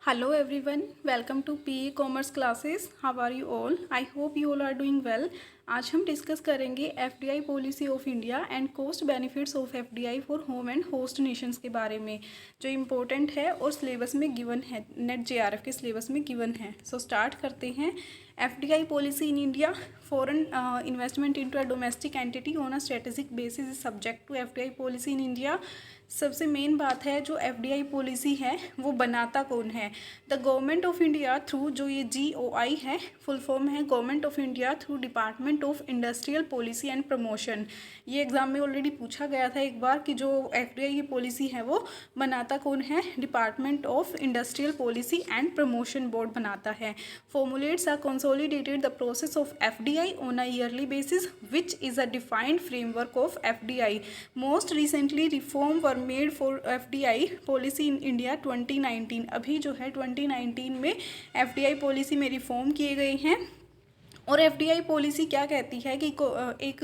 Hello everyone, welcome to PE Commerce classes. How are you all? I hope you all are doing well. आज हम discuss करेंगे FDI policy of India and cost benefits of FDI for home and host Nations के बारे में, जो important है और syllabus में गिवन है, नेट JRF के सिलेबस में गिवन है. सो स्टार्ट करते हैं. FDI policy in India, foreign investment into a domestic entity on a strategic basis is subject to FDI policy in India. सबसे मेन बात है, जो FDI पॉलिसी है वो बनाता कौन है? The government of India through, जो ये GOI है, फुल फॉर्म है government of India through department of industrial policy and promotion. ये एग्जाम में ऑलरेडी पूछा गया था एक बार कि जो FDI की पॉलिसी है वो बनाता कौन है? Department of industrial policy and promotion board बनाता है. Formulates are consolidated the process of FDI on a yearly basis which is a defined framework of FDI. Most recently reform were made for FDI policy in India 2019. अभी जो है 2019 में FDI policy में reform किए गए हैं. और FDI policy क्या कहती है कि एक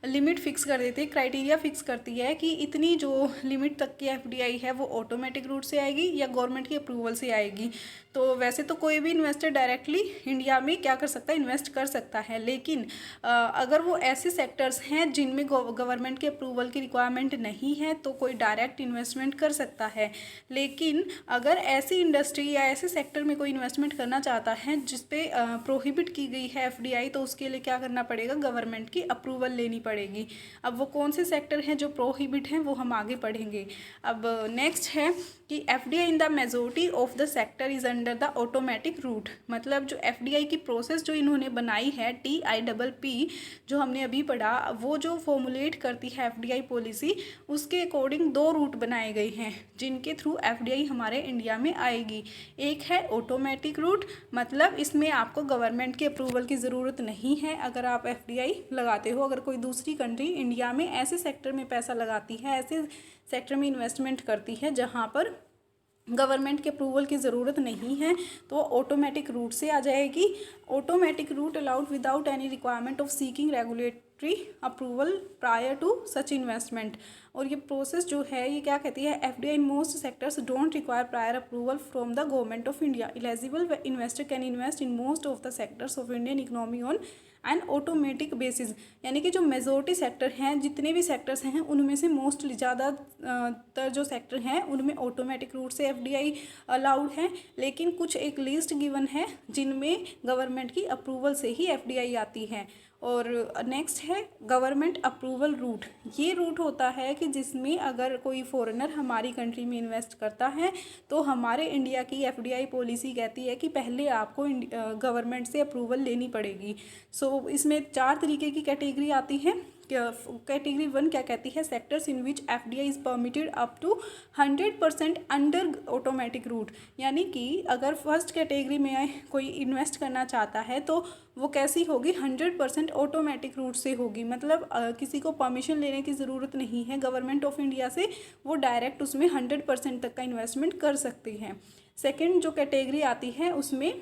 लिमिट फिक्स कर देती है, क्राइटेरिया फिक्स करती है कि इतनी जो लिमिट तक की FDI है वो ऑटोमेटिक रूट से आएगी या गवर्नमेंट की अप्रूवल से आएगी. तो वैसे तो कोई भी इन्वेस्टर डायरेक्टली इंडिया में क्या कर सकता है? इन्वेस्ट कर सकता है. लेकिन अगर वो ऐसे सेक्टर्स हैं जिनमें गवर्नमेंट के अप्रूवल की रिक्वायरमेंट नहीं है तो कोई डायरेक्ट इन्वेस्टमेंट कर सकता है. लेकिन अगर ऐसी इंडस्ट्री या ऐसे सेक्टर में कोई इन्वेस्टमेंट करना चाहता है जिस पे प्रोहिबिट की गई है FDI, तो उसके लिए क्या करना पड़ेगा? गवर्नमेंट की अप्रूवल लेनी पड़ेगी. अब वो कौन से सेक्टर हैं जो प्रोहिबिट हैं वो हम आगे पढ़ेंगे. अब नेक्स्ट है कि FDI in the majority of the sector is under the automatic route. मतलब जो FDI की प्रोसेस जो इन्होंने बनाई है TIPP, जो हमने अभी पढ़ा, वो जो फॉर्मुलेट करती है FDI पॉलिसी, उसके अकॉर्डिंग दो रूट बनाए गए हैं जिनके थ्रू FDI हमारे इंडिया में आएगी. एक है ऑटोमेटिक रूट, मतलब इसमें आपको गवर्नमेंट के अप्रूवल की ज़रूरत नहीं है अगर आप FDI लगाते हो. अगर कोई दूसरी कंट्री इंडिया में ऐसे सेक्टर में पैसा लगाती है, ऐसे सेक्टर में इन्वेस्टमेंट करती है जहाँ पर गवर्नमेंट के अप्रूवल की ज़रूरत नहीं है, तो वो ऑटोमेटिक रूट से आ जाएगी. Automatic route allowed without any requirement of seeking regulatory approval prior to such investment. और ये प्रोसेस जो है ये क्या कहती है? FDI in most sectors don't require prior approval from the government of India. Eligible investor can invest in most of the sectors of Indian economy on and automatic basis. यानी कि जो मेजोरिटी सेक्टर हैं, जितने भी sectors हैं, उनमें से mostly ज़्यादातर जो सेक्टर हैं उनमें ऑटोमेटिक रूट से FDI अलाउड है. लेकिन कुछ एक लिस्ट गिवन है जिनमें गवर्नमेंट की अप्रूवल से ही FDI आती है. और नेक्स्ट है गवर्नमेंट अप्रूवल रूट. ये रूट होता है कि जिसमें अगर कोई फॉरेनर हमारी कंट्री में इन्वेस्ट करता है तो हमारे इंडिया की FDI पॉलिसी कहती है कि पहले आपको गवर्नमेंट से अप्रूवल लेनी पड़ेगी. सो इसमें 4 तरीके की कैटेगरी आती है. कैटेगरी 1 क्या कहती है? Sectors in which FDI is permitted up to 100% under automatic route. यानी कि अगर फर्स्ट कैटेगरी में कोई इन्वेस्ट करना चाहता है तो वो कैसी होगी? 100% ऑटोमेटिक रूट से होगी. मतलब किसी को परमिशन लेने की ज़रूरत नहीं है गवर्नमेंट ऑफ इंडिया से, वो डायरेक्ट उसमें 100% तक का इन्वेस्टमेंट कर सकती हैं. सेकेंड जो कैटेगरी आती है उसमें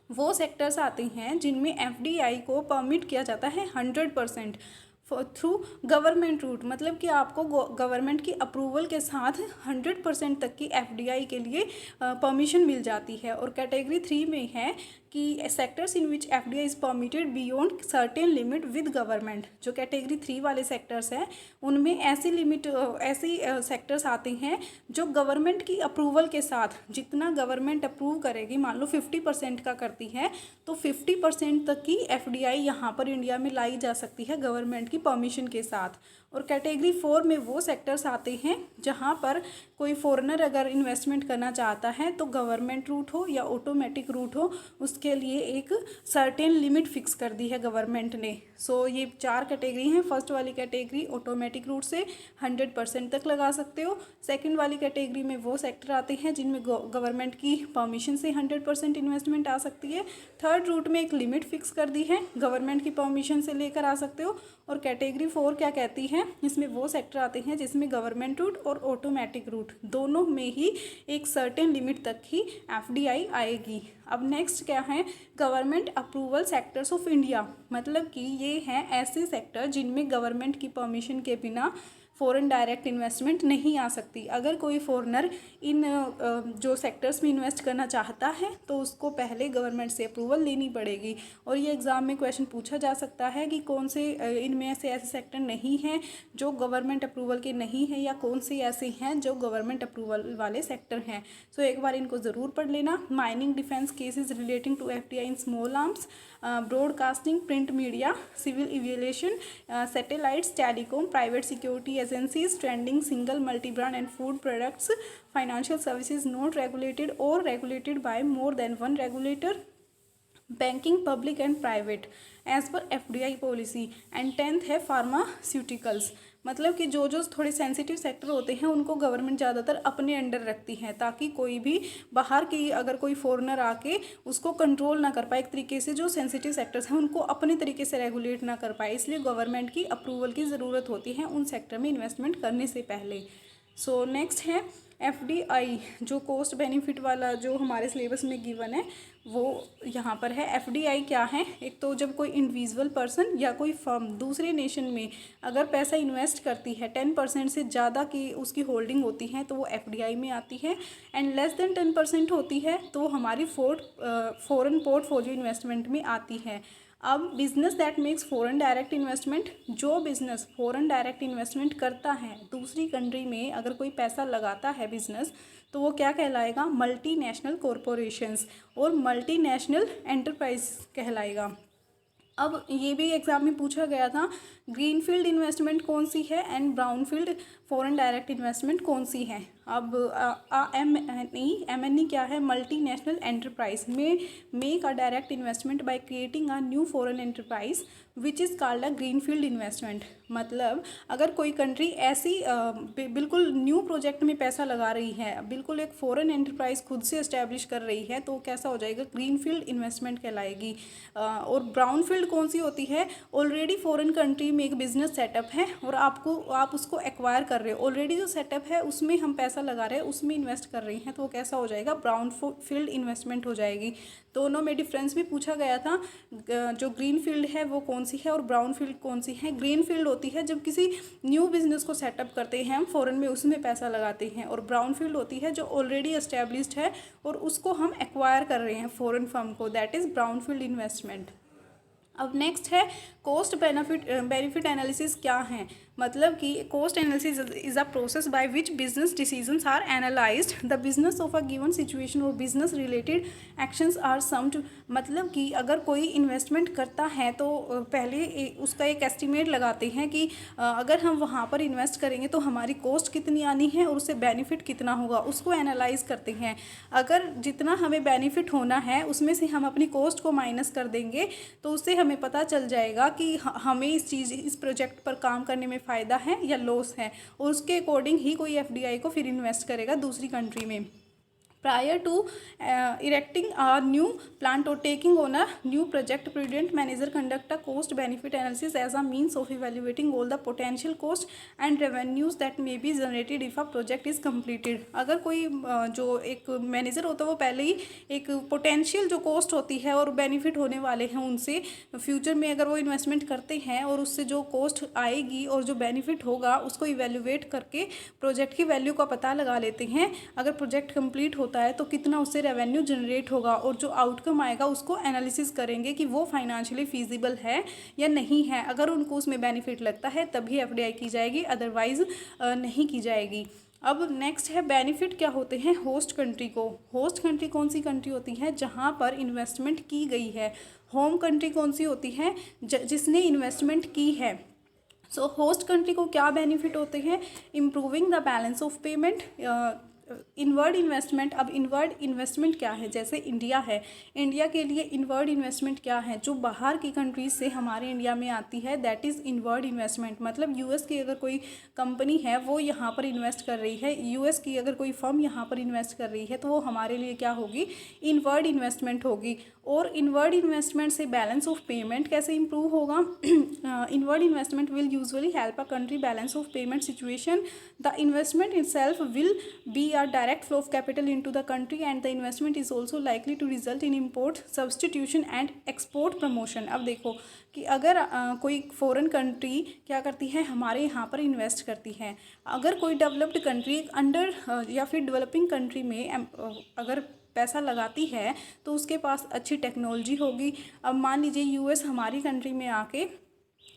वो सेक्टर्स आते हैं जिनमें FDI को परमिट किया जाता है 100% थ्रू गवर्नमेंट रूट. मतलब कि आपको गवर्नमेंट की अप्रूवल के साथ 100% तक की FDI के लिए परमिशन मिल जाती है. और कैटेगरी 3 में है कि sectors in which FDI is permitted beyond certain limit with government. जो कैटेगरी 3 वाले सेक्टर्स हैं उनमें ऐसी लिमिट, ऐसी सेक्टर्स आते हैं जो गवर्नमेंट की अप्रूवल के साथ, जितना गवर्नमेंट अप्रूव करेगी, मान लो 50% का करती है तो 50% तक की FDI यहाँ पर इंडिया में लाई जा सकती है गवर्नमेंट की परमिशन के साथ. और कैटेगरी 4 में वो सेक्टर्स आते हैं जहाँ पर कोई फॉरेनर अगर इन्वेस्टमेंट करना चाहता है तो गवर्नमेंट रूट हो या ऑटोमेटिक रूट हो, उसके लिए एक सर्टेन लिमिट फिक्स कर दी है गवर्नमेंट ने. सो ये 4 कैटेगरी हैं. फर्स्ट वाली कैटेगरी ऑटोमेटिक रूट से 100% तक लगा सकते हो. सेकंड वाली कैटेगरी में वो सेक्टर आते हैं जिनमें गवर्नमेंट की परमिशन से 100% इन्वेस्टमेंट आ सकती है. थर्ड रूट में एक लिमिट फिक्स कर दी है, गवर्नमेंट की परमिशन से लेकर आ सकते हो. और कैटेगरी 4 क्या कहती है? इसमें वो सेक्टर आते हैं जिसमें गवर्नमेंट रूट और ऑटोमेटिक रूट दोनों में ही एक सर्टेन लिमिट तक ही FDI आएगी. अब नेक्स्ट क्या है? Government approval sectors of India. मतलब कि ये हैं ऐसे सेक्टर जिनमें गवर्नमेंट की परमिशन के बिना फॉरेन डायरेक्ट इन्वेस्टमेंट नहीं आ सकती। अगर कोई फॉरेनर इन जो सेक्टर्स में इन्वेस्ट करना चाहता है तो उसको पहले गवर्नमेंट से अप्रूवल लेनी पड़ेगी। और ये एग्ज़ाम में क्वेश्चन पूछा जा सकता है कि कौन से इनमें से ऐसे सेक्टर नहीं हैं जो गवर्नमेंट अप्रूवल के नहीं हैं, या कौन से ऐसे हैं जो गवर्नमेंट अप्रूवल वाले सेक्टर हैं। सो एक बार इनको ज़रूर पढ़ लेना। Mining, defence, cases relating to FDI in small arms, broadcasting, print media, civil aviation, satellites, telecom, private security agencies, trending, single, multi brand and food products, financial services not regulated और regulated by more than one regulator, banking, public and private as per FDI policy, and 10th है pharmaceuticals. मतलब कि जो जो थोड़े sensitive sector होते हैं उनको गवर्नमेंट ज़्यादातर अपने अंडर रखती है, ताकि कोई भी बाहर की अगर कोई फॉरेनर आके उसको कंट्रोल ना कर पाए, एक तरीके से जो सेंसिटिव सेक्टर्स हैं उनको अपने तरीके से रेगुलेट ना कर पाए। इसलिए गवर्नमेंट की अप्रूवल की ज़रूरत होती है उन सेक्टर में इन्वेस्टमेंट करने से पहले। सो नेक्स्ट है FDI, जो कॉस्ट बेनिफिट वाला जो हमारे सिलेबस में गिवन है वो यहाँ पर है। FDI क्या है? एक तो जब कोई इंडिविजुअल पर्सन या कोई फर्म दूसरे नेशन में अगर पैसा इन्वेस्ट करती है, 10% से ज़्यादा की उसकी होल्डिंग होती है तो वो FDI में आती है, एंड लेस देन 10% होती है तो हमारी फॉरेन पोर्टफोलियो इन्वेस्टमेंट में आती है। अब business that makes foreign direct investment, जो बिजनेस फॉरेन डायरेक्ट इन्वेस्टमेंट करता है दूसरी कंट्री में, अगर कोई पैसा लगाता है बिजनेस तो वो क्या कहलाएगा? मल्टीनेशनल कॉरपोरेशंस और मल्टीनेशनल एंटरप्राइज कहलाएगा। अब ये भी एग्जाम में पूछा गया था, ग्रीनफील्ड इन्वेस्टमेंट कौन सी है and brownfield foreign direct investment कौन सी है। अब MNE क्या है? मल्टीनेशनल एंटरप्राइज में make a direct investment by creating a new foreign enterprise which is called a greenfield investment. मतलब अगर कोई कंट्री ऐसी बिल्कुल न्यू प्रोजेक्ट में पैसा लगा रही है, बिल्कुल एक फॉरेन एंटरप्राइज खुद से इस्टेब्लिश कर रही है, तो कैसा हो जाएगा? ग्रीनफील्ड इन्वेस्टमेंट कहलाएगी। और ब्राउनफील्ड कौन सी होती है? ऑलरेडी फॉरेन कंट्री में एक बिजनेस सेटअप है और आप उसको एक्वायर कर रहे हो, ऑलरेडी जो सेटअप है उसमें हम पैसा लगा रहे हैं, उसमें इन्वेस्ट कर रही हैं, तो वो कैसा हो जाएगा? ब्राउनफील्ड इन्वेस्टमेंट हो जाएगी। दोनों में डिफरेंस भी पूछा गया था, जो ग्रीन फील्ड है वो कौन सी है और ब्राउन फील्ड कौन सी है। ग्रीन फील्ड होती है जब किसी न्यू बिजनेस को सेटअप करते हैं हम फॉरेन में, उसमें पैसा लगाते हैं, और ब्राउन फील्ड होती है जो ऑलरेडी एस्टेब्लिश्ड है और उसको हम एक्वायर कर रहे हैं फॉरेन फर्म को, that is brown field investment. अब नेक्स्ट है कॉस्ट बेनिफिट एनालिसिस क्या है? मतलब कि cost analysis is a process by which business decisions are analysed, the business of a given situation और business related actions are summed. मतलब कि अगर कोई इन्वेस्टमेंट करता है तो पहले उसका एक एस्टिमेट लगाते हैं कि अगर हम वहाँ पर इन्वेस्ट करेंगे तो हमारी कॉस्ट कितनी आनी है और उससे बेनिफिट कितना होगा, उसको एनालाइज करते हैं। अगर जितना हमें बेनिफिट होना है उसमें से हम अपनी कॉस्ट को माइनस कर देंगे तो उससे हमें पता चल जाएगा कि हमें इस प्रोजेक्ट पर काम करने में फ़ायदा है या लॉस है, और उसके अकॉर्डिंग ही कोई FDI को फिर इन्वेस्ट करेगा दूसरी कंट्री में। Prior to erecting a new plant or taking on a new project, prudent manager conduct a cost benefit analysis as a means of evaluating all the potential cost and revenues that may be generated if a project is completed। अगर कोई जो एक manager होता है वो पहले ही एक potential जो कॉस्ट होती है और बेनिफिट होने वाले हैं उनसे फ्यूचर में अगर वो इन्वेस्टमेंट करते हैं और उससे जो कॉस्ट आएगी और जो बेनिफिट होगा उसको इवेल्युएट करके प्रोजेक्ट की वैल्यू का पता लगा लेते हैं। अगर प्रोजेक्ट कंप्लीट होता है तो कितना उससे रेवेन्यू जनरेट होगा और जो आउटकम आएगा उसको एनालिसिस करेंगे कि वो फाइनेंशियली फीजिबल है या नहीं है। अगर उनको उसमें बेनिफिट लगता है तभी FDI की जाएगी, अदरवाइज नहीं की जाएगी। अब नेक्स्ट है बेनिफिट क्या होते हैं होस्ट कंट्री को। होस्ट कंट्री कौन सी कंट्री होती है? जहाँ पर इन्वेस्टमेंट की गई है। होम कंट्री कौन सी होती है? जिसने इन्वेस्टमेंट की है। सो होस्ट कंट्री को क्या बेनिफिट होते हैं? Improving the balance of payment, inward investment. अब इनवर्ड इन्वेस्टमेंट क्या है? जैसे इंडिया है, इंडिया के लिए इनवर्ड इन्वेस्टमेंट क्या है? जो बाहर की कंट्रीज से हमारे इंडिया में आती है, दैट इज़ इनवर्ड इन्वेस्टमेंट। मतलब US की अगर कोई कंपनी है वो यहाँ पर इन्वेस्ट कर रही है, US की अगर कोई फर्म यहाँ पर इन्वेस्ट कर रही है तो वो हमारे लिए क्या होगी? इनवर्ड इन्वेस्टमेंट होगी। और इनवर्ड इन्वेस्टमेंट से बैलेंस ऑफ पेमेंट कैसे इंप्रूव होगा? Inward investment will usually help a country balance of payment situation. The investment itself will be are direct flow of capital into the country and the investment is also likely to result in import substitution and export promotion। अब देखो कि अगर कोई foreign country क्या करती है, हमारे यहाँ पर इन्वेस्ट करती है। अगर कोई डेवलप्ड कंट्री अंडर या फिर डेवलपिंग कंट्री में अगर पैसा लगाती है तो उसके पास अच्छी टेक्नोलॉजी होगी। अब मान लीजिए यूएस हमारी कंट्री में आके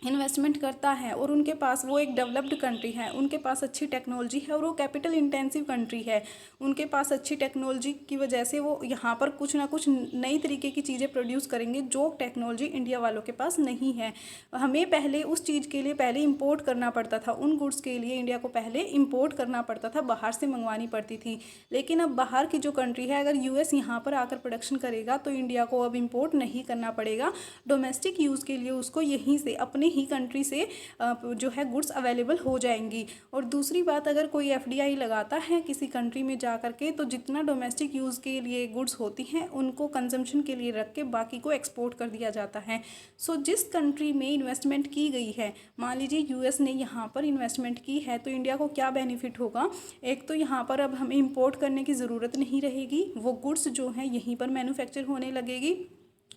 इन्वेस्टमेंट करता है और उनके पास, वो एक डेवलप्ड कंट्री है, उनके पास अच्छी टेक्नोलॉजी है और वो कैपिटल इंटेंसिव कंट्री है, उनके पास अच्छी टेक्नोलॉजी की वजह से वो यहाँ पर कुछ ना कुछ नई तरीके की चीज़ें प्रोड्यूस करेंगे जो टेक्नोलॉजी इंडिया वालों के पास नहीं है। हमें पहले उस चीज़ के लिए पहले इंपोर्ट करना पड़ता था, उन गुड्स के लिए इंडिया को पहले इंपोर्ट करना पड़ता था, बाहर से मंगवानी पड़ती थी। लेकिन अब बाहर की जो कंट्री है, अगर यूएस यहाँ पर आकर प्रोडक्शन करेगा तो इंडिया को अब इंपोर्ट नहीं करना पड़ेगा। डोमेस्टिक यूज़ के लिए उसको यहीं से अपने ही कंट्री से जो है गुड्स अवेलेबल हो जाएंगी। और दूसरी बात, अगर कोई एफडीआई लगाता है किसी कंट्री में जा कर के, तो जितना डोमेस्टिक यूज़ के लिए गुड्स होती हैं उनको कंजम्पशन के लिए रख के बाकी को एक्सपोर्ट कर दिया जाता है। सो जिस कंट्री में इन्वेस्टमेंट की गई है, मान लीजिए यूएस ने यहाँ पर इन्वेस्टमेंट की है, तो इंडिया को क्या बेनिफिट होगा? एक तो यहाँ पर अब हमें इंपोर्ट करने की ज़रूरत नहीं रहेगी, वो गुड्स जो हैं यहीं पर मैन्युफैक्चर होने लगेगी।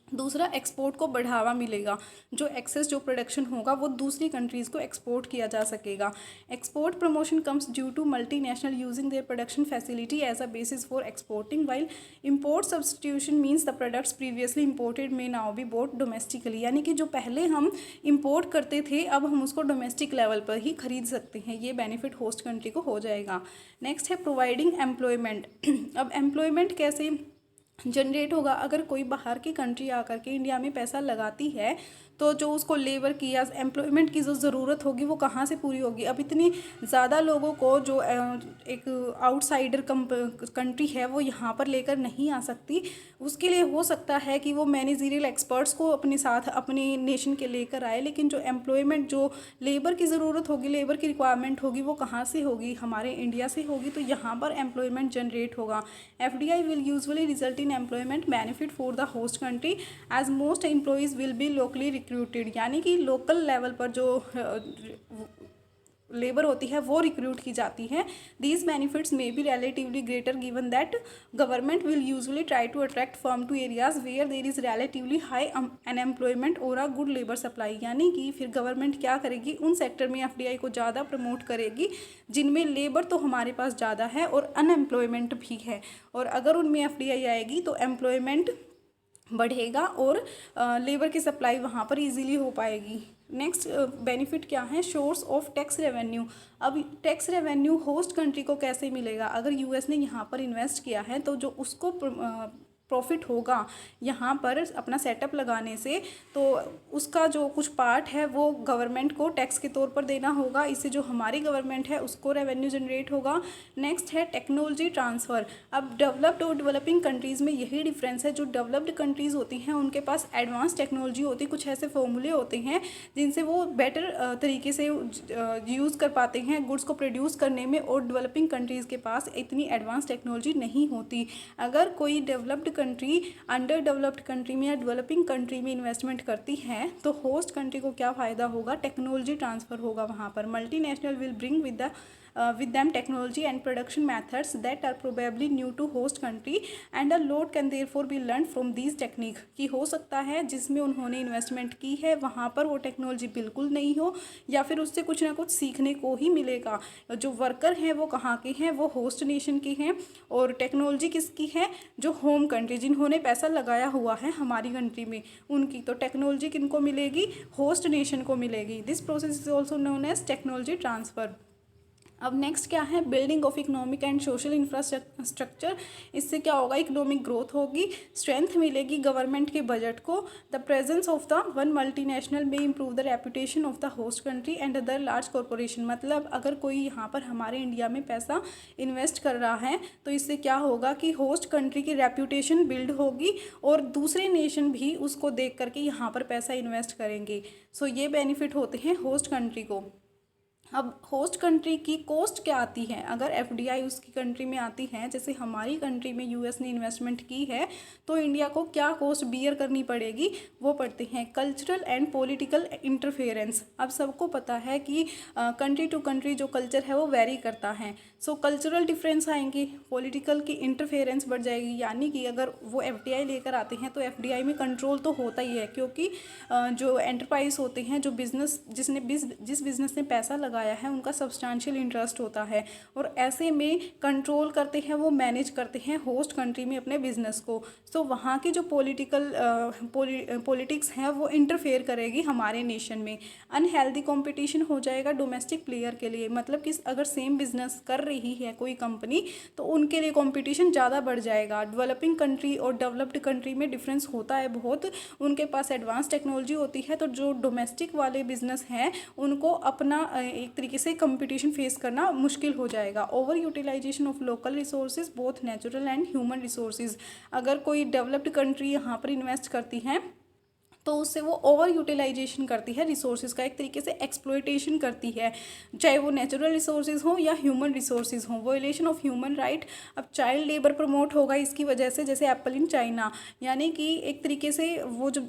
दूसरा, एक्सपोर्ट को बढ़ावा मिलेगा, जो एक्सेस जो प्रोडक्शन होगा वो दूसरी कंट्रीज़ को एक्सपोर्ट किया जा सकेगा। Export promotion comes due to multinational using their production facility as a basis for exporting, while import substitution means the products previously imported may now be bought domestically. यानी कि जो पहले हम इम्पोर्ट करते थे अब हम उसको डोमेस्टिक लेवल पर ही खरीद सकते हैं। ये बेनिफिट होस्ट कंट्री को हो जाएगा। नेक्स्ट है प्रोवाइडिंग एम्प्लॉयमेंट। अब एम्प्लॉयमेंट कैसे जनरेट होगा? अगर कोई बाहर की कंट्री आकर के इंडिया में पैसा लगाती है तो जो उसको लेबर की या एम्प्लॉयमेंट की जो ज़रूरत होगी वो कहाँ से पूरी होगी? अब इतनी ज़्यादा लोगों को जो एक आउटसाइडर कंट्री है वो यहाँ पर लेकर नहीं आ सकती। उसके लिए हो सकता है कि वो मैनेजरियल एक्सपर्ट्स को अपने साथ अपने नेशन के लेकर आए, लेकिन जो एम्प्लॉयमेंट, जो लेबर की ज़रूरत होगी, लेबर की रिक्वायरमेंट होगी, वो कहाँ से होगी? हमारे इंडिया से होगी। तो यहाँ पर एम्प्लॉयमेंट जनरेट होगा। FDI will usually result in employment benefit for the host country as most employees will be locally recruited। यानी कि लोकल लेवल पर जो लेबर होती है वो रिक्रूट की जाती है। These benefits may be relatively greater given that government will usually try to attract firm to areas where there is relatively high unemployment or a good labor supply। यानी कि फिर गवर्नमेंट क्या करेगी? उन सेक्टर में FDI को ज़्यादा promote करेगी जिनमें लेबर तो हमारे पास ज़्यादा है और अनएम्प्लॉयमेंट भी है। और अगर उनमें FDI आएगी तो एम्प्लॉयमेंट बढ़ेगा और लेबर की सप्लाई वहाँ पर इजीली हो पाएगी। नेक्स्ट बेनिफिट क्या है? Source of tax revenue. अब टैक्स रेवेन्यू होस्ट कंट्री को कैसे मिलेगा? अगर यूएस ने यहाँ पर इन्वेस्ट किया है तो जो उसको प्रॉफिट होगा यहाँ पर अपना सेटअप लगाने से, तो उसका जो कुछ पार्ट है वो गवर्नमेंट को टैक्स के तौर पर देना होगा। इससे जो हमारी गवर्नमेंट है उसको रेवेन्यू जनरेट होगा। नेक्स्ट है टेक्नोलॉजी ट्रांसफ़र। अब डेवलप्ड और डेवलपिंग कंट्रीज़ में यही डिफरेंस है। जो डेवलप्ड कंट्रीज़ होती हैं उनके पास एडवांस टेक्नोलॉजी होती है, कुछ ऐसे फॉर्मूले होते हैं जिनसे वो बेटर तरीके से यूज़ कर पाते हैं गुड्स को प्रोड्यूस करने में, और डेवलपिंग कंट्रीज़ के पास इतनी एडवांस टेक्नोलॉजी नहीं होती। अगर कोई developed country under developed country में या डेवलपिंग कंट्री में इन्वेस्टमेंट करती है तो होस्ट कंट्री को क्या फ़ायदा होगा? टेक्नोलॉजी ट्रांसफ़र होगा वहाँ पर। Multinational will bring with them technology and production methods that are probably new to host country and a lot can therefore be learned from these technique। कि हो सकता है जिसमें उन्होंने इन्वेस्टमेंट की है वहाँ पर वो टेक्नोलॉजी बिल्कुल नहीं हो, या फिर उससे कुछ ना कुछ सीखने को ही मिलेगा। जो वर्कर हैं वो कहाँ के हैं? वो होस्ट नेशन के हैं। और टेक्नोलॉजी किसकी है? जो होम कंट्री, जिन्होंने पैसा लगाया हुआ है हमारी कंट्री में, उनकी। तो टेक्नोलॉजी किनको मिलेगी? होस्ट नेशन को मिलेगी। This process is also known as technology transfer. अब नेक्स्ट क्या है? Building of economic and social infrastructure. इससे क्या होगा? इकोनॉमिक ग्रोथ होगी, स्ट्रेंथ मिलेगी गवर्नमेंट के बजट को। The presence of the one multinational में improve the reputation of the host country and other large corporation. मतलब अगर कोई यहाँ पर हमारे इंडिया में पैसा इन्वेस्ट कर रहा है तो इससे क्या होगा कि होस्ट कंट्री की रेपुटेशन बिल्ड होगी और दूसरे नेशन भी उसको देख करके यहाँ पर पैसा इन्वेस्ट करेंगे। सो ये बेनिफिट होते हैं होस्ट कंट्री को। अब होस्ट कंट्री की कॉस्ट क्या आती है? अगर एफडीआई उसकी कंट्री में आती है, जैसे हमारी कंट्री में यूएस ने इन्वेस्टमेंट की है, तो इंडिया को क्या कॉस्ट बियर करनी पड़ेगी? वो पढ़ते हैं कल्चरल एंड पॉलिटिकल इंटरफेरेंस। अब सबको पता है कि कंट्री टू कंट्री जो कल्चर है वो वेरी करता है। सो कल्चरल डिफरेंस आएंगे, पॉलिटिकल की इंटरफेरेंस बढ़ जाएगी, यानी कि अगर वो एफडीआई लेकर आते हैं तो एफडीआई में कंट्रोल तो होता ही है, क्योंकि जो एंटरप्राइज होते हैं, जो बिजनेस जिस बिजनेस ने पैसा लगाया है उनका सब्सटेंशियल इंटरेस्ट होता है, और ऐसे में कंट्रोल करते हैं, वो मैनेज करते हैं होस्ट कंट्री में अपने बिजनेस को। सो वहाँ की जो पॉलिटिक्स है वो इंटरफेयर करेगी हमारे नेशन में। अनहेल्दी कंपटीशन हो जाएगा डोमेस्टिक प्लेयर के लिए, मतलब कि अगर सेम बिजनेस कर रही है कोई कंपनी तो उनके लिए कंपटीशन ज़्यादा बढ़ जाएगा। डेवलपिंग कंट्री और डेवलप्ड कंट्री में डिफरेंस होता है बहुत, उनके पास एडवांस टेक्नोलॉजी होती है, तो जो डोमेस्टिक वाले बिजनेस हैं उनको अपना एक तरीके से कंपटीशन फेस करना मुश्किल हो जाएगा। Over utilisation of local resources both natural and human resources, अगर कोई डेवलप्ड कंट्री यहाँ पर इन्वेस्ट करती है तो उससे वो ओवर यूटिलाइजेशन करती है रिसोर्सेज का, एक तरीके से एक्सप्लॉयटेशन करती है, चाहे वो नेचुरल रिसोर्सेज हो या ह्यूमन रिसोर्सेज हो। वायलेशन ऑफ ह्यूमन राइट, अब चाइल्ड लेबर प्रमोट होगा इसकी वजह से, जैसे एप्पल इन चाइना, यानी कि एक तरीके से वो जो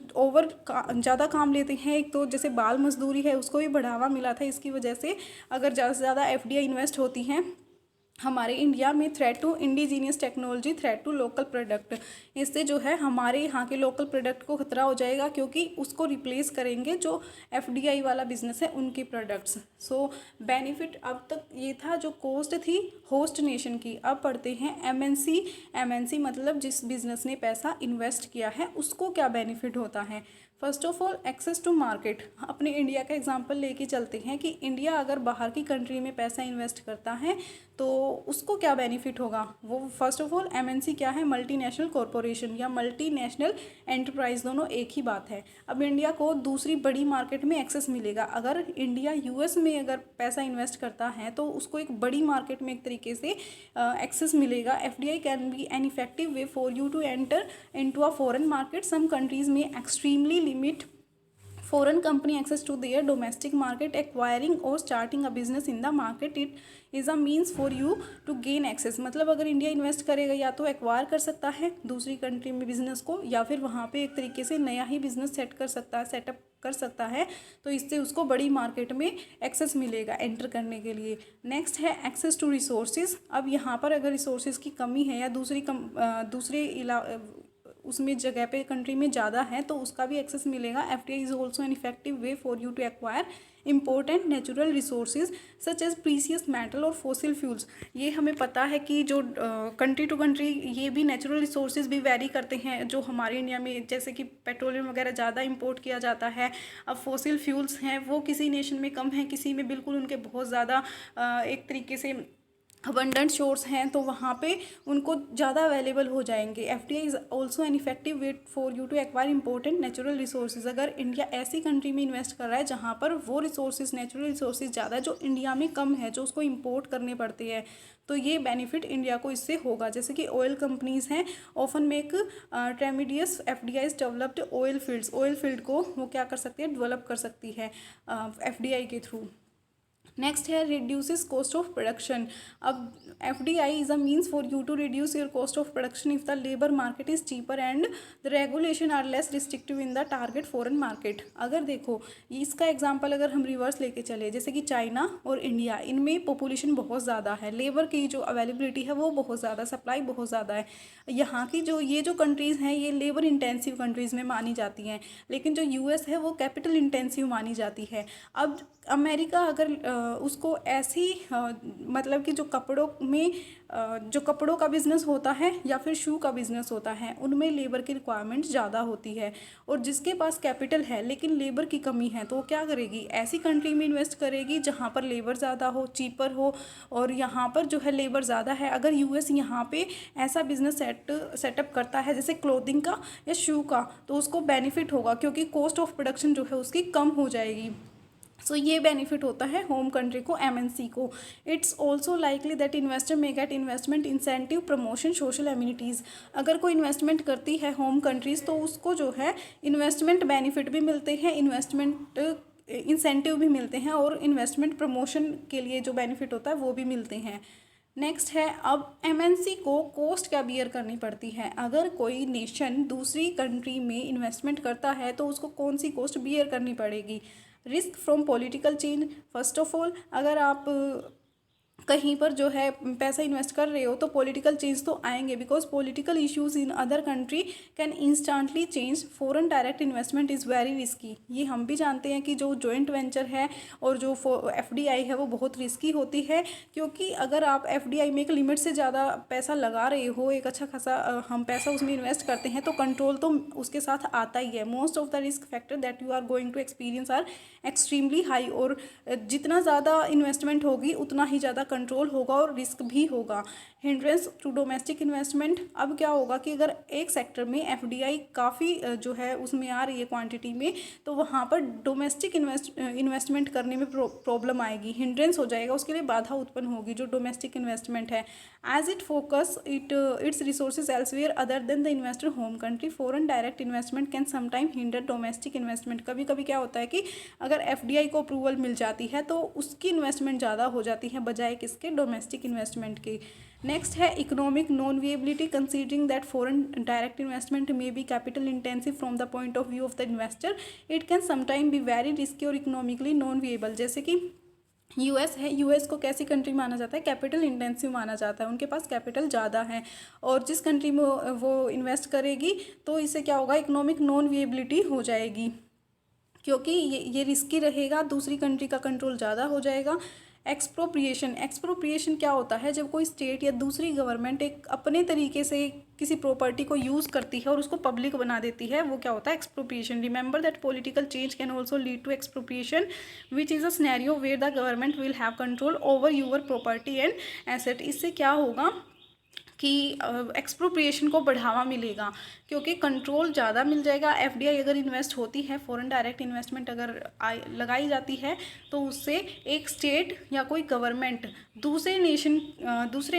ज़्यादा काम लेते हैं, एक तो जैसे बाल मजदूरी है उसको भी बढ़ावा मिला था इसकी वजह से। अगर ज़्यादा से ज़्यादा एफडीआई इन्वेस्ट होती हैं हमारे इंडिया में, threat to indigenous technology, threat to local product, इससे जो है हमारे यहाँ के लोकल प्रोडक्ट को खतरा हो जाएगा, क्योंकि उसको रिप्लेस करेंगे जो एफडीआई वाला बिजनेस है उनके प्रोडक्ट्स। सो बेनिफिट अब तक ये था, जो कॉस्ट थी होस्ट नेशन की। अब पढ़ते हैं एमएनसी। एमएनसी मतलब जिस बिजनेस ने पैसा इन्वेस्ट किया है उसको क्या बेनिफिट होता है। First of all access to market, अपने इंडिया का एग्जांपल लेके चलते हैं कि इंडिया अगर बाहर की कंट्री में पैसा इन्वेस्ट करता है तो उसको क्या बेनिफिट होगा। वो फर्स्ट ऑफ ऑल एमएनसी क्या है, मल्टीनेशनल कॉरपोरेशन या मल्टीनेशनल एंटरप्राइज, दोनों एक ही बात है। अब इंडिया को दूसरी बड़ी मार्केट में एक्सेस मिलेगा, अगर इंडिया यूएस में अगर पैसा इन्वेस्ट करता है तो उसको एक बड़ी मार्केट में एक तरीके से एक्सेस मिलेगा। FDI can be an effective way for you to enter into a foreign market. Some countries में extremely limit foreign company access to their domestic market. Acquiring or starting a business in the market, it is a means for you to gain access। मतलब अगर India invest करेगा या तो acquire कर सकता है दूसरी कंट्री में बिजनेस को, या फिर वहाँ पे एक तरीके से नया ही बिजनेस सेटअप कर सकता है, तो इससे उसको बड़ी मार्केट में एक्सेस मिलेगा एंटर करने के लिए। नेक्स्ट है एक्सेस टू रिसोर्सेज। अब यहाँ पर अगर रिसोर्सेज की कमी है या दूसरे उसमें जगह पे कंट्री में ज़्यादा है तो उसका भी एक्सेस मिलेगा। FDI is also an effective way for you to acquire important natural resources such as precious metal और फॉसिल फ्यूल्स। ये हमें पता है कि जो कंट्री टू कंट्री ये भी नेचुरल रिसोर्सेज भी वेरी करते हैं, जो हमारे इंडिया में जैसे कि पेट्रोलियम वगैरह ज़्यादा इंपोर्ट किया जाता है। अब फॉसिल फ्यूल्स हैं वो किसी नेशन में कम है, किसी में बिल्कुल उनके बहुत ज़्यादा एक तरीके से अबंडेंट शोर्स हैं, तो वहाँ पे उनको ज़्यादा अवेलेबल हो जाएंगे। FDI is also an effective way for you to acquire important natural resources. अगर इंडिया ऐसी कंट्री में इन्वेस्ट कर रहा है जहाँ पर वो रिसोर्सेज नेचुरल रिसोर्सेज ज़्यादा है जो इंडिया में कम है, जो उसको इंपोर्ट करने पड़ते हैं, तो ये बेनिफिट इंडिया को इससे होगा। जैसे कि ऑयल कंपनीज़ हैं often make tremendous FDI developed oil fields, oil field को वो क्या कर सकती है, डेवलप कर सकती है एफडीआई के थ्रू। नेक्स्ट है रिड्यूसेस कॉस्ट ऑफ प्रोडक्शन। अब FDI is a means for you to reduce your cost of production if the labour market is cheaper and the regulation are less restrictive in the target foreign market. अगर देखो इसका example अगर हम reverse लेके चले, जैसे कि China और इंडिया, इनमें पॉपुलेशन बहुत ज़्यादा है, लेबर की जो अवेलेबिलिटी है वो बहुत ज़्यादा, सप्लाई बहुत ज़्यादा है। यहाँ की जो कंट्रीज़ हैं ये लेबर इंटेंसिव कंट्रीज़ में मानी जाती हैं, लेकिन जो यूएस है वो कैपिटल इंटेंसिव मानी जाती है। अब अमेरिका अगर उसको ऐसी मतलब कि जो कपड़ों का बिज़नेस होता है या फिर शू का बिज़नेस होता है उनमें लेबर की रिक्वायरमेंट ज़्यादा होती है, और जिसके पास कैपिटल है लेकिन लेबर की कमी है तो वो क्या करेगी, ऐसी कंट्री में इन्वेस्ट करेगी जहाँ पर लेबर ज़्यादा हो, चीपर हो, और यहाँ पर जो है लेबर ज़्यादा है। अगर यूएस यहाँ पे ऐसा बिज़नेस सेटअप करता है जैसे क्लोथिंग का या शू का, तो उसको बेनिफिट होगा क्योंकि कॉस्ट ऑफ प्रोडक्शन जो है उसकी कम हो जाएगी। सो ये बेनिफिट होता है होम कंट्री को, एमएनसी को। It's also likely that investor may gate investment incentive promotion social amenities. अगर कोई इन्वेस्टमेंट करती है होम कंट्रीज़ तो उसको जो है इन्वेस्टमेंट बेनिफिट भी मिलते हैं, इन्वेस्टमेंट इंसेंटिव भी मिलते हैं, और इन्वेस्टमेंट प्रमोशन के लिए जो बेनिफिट होता है वो भी मिलते हैं। नेक्स्ट है अब एमएनसी को कॉस्ट क्या बियर करनी पड़ती है। अगर कोई नेशन दूसरी कंट्री में इन्वेस्टमेंट करता है तो उसको कौन सी कॉस्ट बियर करनी पड़ेगी। Risk from political change. First of all अगर आप कहीं पर जो है पैसा इन्वेस्ट कर रहे हो तो पॉलिटिकल चेंज तो आएंगे, because political issues in other country can instantly change. Foreign direct investment is very risky. ये हम भी जानते हैं कि जो जॉइंट वेंचर है और जो एफडीआई है वो बहुत रिस्की होती है, क्योंकि अगर आप एफडीआई में एक लिमिट से ज़्यादा पैसा लगा रहे हो, एक अच्छा खासा हम पैसा उसमें इन्वेस्ट करते हैं, तो कंट्रोल तो उसके साथ आता ही है। Most of the risk factor that you are going to experience are extremely high, और जितना ज़्यादा इन्वेस्टमेंट होगी उतना ही ज़्यादा कंट्रोल होगा और रिस्क भी होगा। हिंड्रेंस टू डोमेस्टिक इन्वेस्टमेंट, अब क्या होगा कि अगर एक सेक्टर में एफडीआई काफ़ी जो है उसमें आ रही है क्वांटिटी में, तो वहाँ पर डोमेस्टिक इन्वेस्टमेंट करने में प्रॉब्लम आएगी, हिंड्रेंस हो जाएगा, उसके लिए बाधा उत्पन्न होगी जो डोमेस्टिक इन्वेस्टमेंट है। As it focus its resources elsewhere other than the investor home country, foreign direct investment can sometime hinder domestic investment. कभी कभी क्या होता है कि अगर एफडीआई को अप्रूवल मिल जाती है तो उसकी इन्वेस्टमेंट ज़्यादा हो जाती है बजाय किसके, डोमेस्टिक इन्वेस्टमेंट की। नेक्स्ट है economic non viability, considering that foreign direct investment may be capital intensive from the point of view of the investor, it can sometime be very risky और इकोनॉमिकली नॉन विएबल। जैसे कि US है, US को कैसी country माना जाता है, capital intensive माना जाता है, उनके पास कैपिटल ज़्यादा है, और जिस कंट्री में वो इन्वेस्ट करेगी तो इससे क्या होगा, इकोनॉमिक नॉन विएबिलिटी हो जाएगी, क्योंकि ये रिस्की रहेगा, दूसरी कंट्री का कंट्रोल ज़्यादा हो जाएगा। एक्सप्रोप्रिएशन, एक्सप्रोप्रिएशन क्या होता है, जब कोई स्टेट या दूसरी गवर्नमेंट एक अपने तरीके से किसी प्रॉपर्टी को यूज़ करती है और उसको पब्लिक बना देती है, वो क्या होता है, expropriation. Remember that political change can also lead to expropriation which is a scenario where the government will have control over your property and asset. इससे क्या होगा कि एक्सप्रोप्रिएशन को बढ़ावा मिलेगा, क्योंकि कंट्रोल ज़्यादा मिल जाएगा। एफडीआई अगर इन्वेस्ट होती है, फॉरेन डायरेक्ट इन्वेस्टमेंट अगर लगाई जाती है, तो उससे एक स्टेट या कोई गवर्नमेंट दूसरे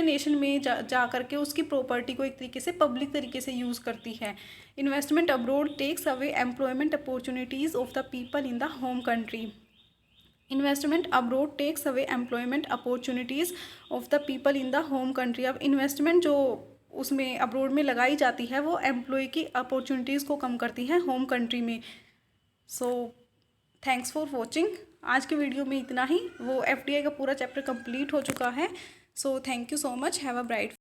नेशन में जा करके उसकी प्रॉपर्टी को एक तरीके से पब्लिक तरीके से यूज़ करती है। Investment abroad takes away employment opportunities of the people in the home country. Investment abroad takes away employment opportunities of the people in the home country. अब इन्वेस्टमेंट जो उसमें अब्रोड में लगाई जाती है वो एम्प्लॉय की अपॉर्चुनिटीज़ को कम करती है होम कंट्री में। So thanks for watching. आज के वीडियो में इतना ही, वो एफडीआई का पूरा चैप्टर कंप्लीट हो चुका है। So thank you so much, have a bright